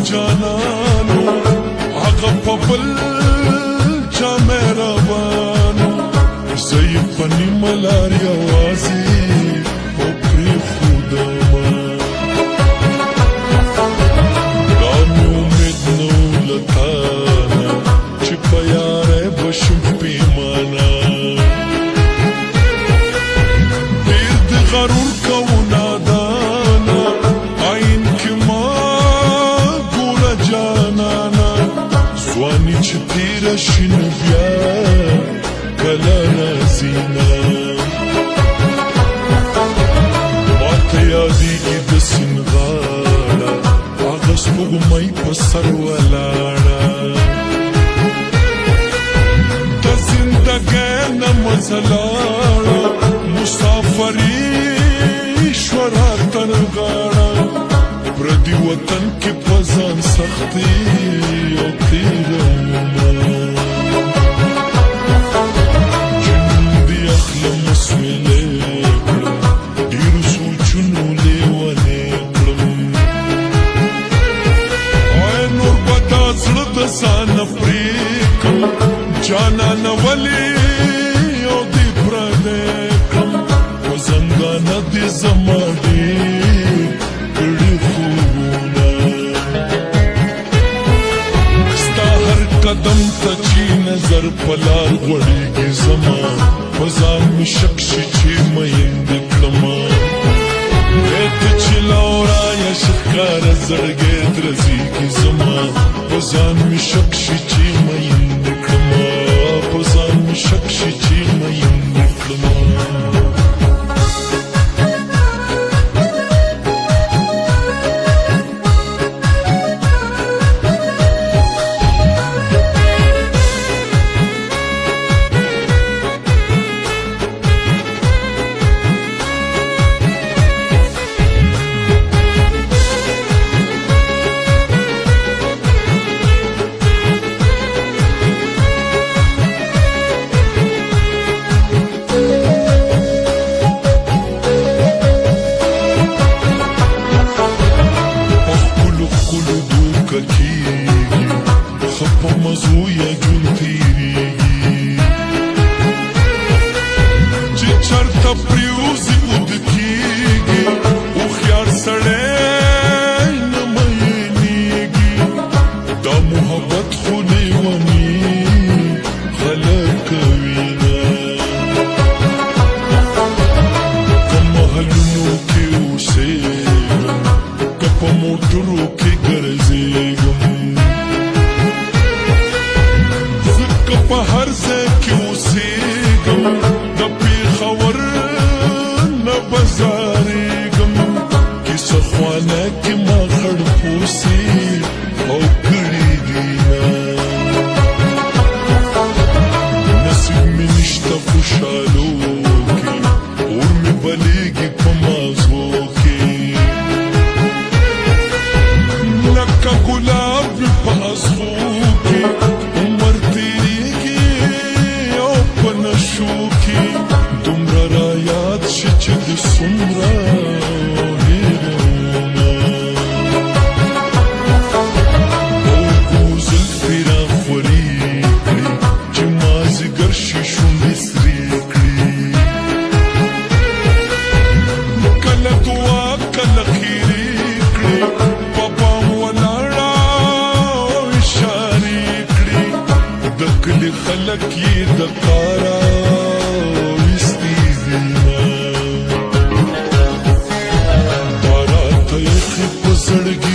جانانو هغه په بل چا مهربانو زه یې په نیمه لار یوازې په پرېښودمه دا مې امید نه و له تا نه چې په یاره به شم پښېمانه ډېر د غرور کوو نادانه عین کې ما ګوره جانانه ځواني چې تېره شي نو بیا کله راځي نه ماته یادېږي د سیند غاړه هغه سپوږمۍ په سر ولاړه د زندګۍ نه مزه لاړه مسافري شوه راتن غاړه پردي وطن کې په ځان سختي او تېره زانه پریکم جانانه ولی او دی پردی کم په زنګانه دی زما ډېر کړي خوبونه ستا هر قدم ته چې نظر په لار غوړېږي زما په ځان مې شک شي چې میندې کړمه ته چې لاورایه ښکاره زړګی درځېږي زما په ځان مې شک شي چې میندې کړمه په ځان مې شک شي چې میندې کړمه خلک یې د کاره ویستي دینه دا راته یخې په زړګي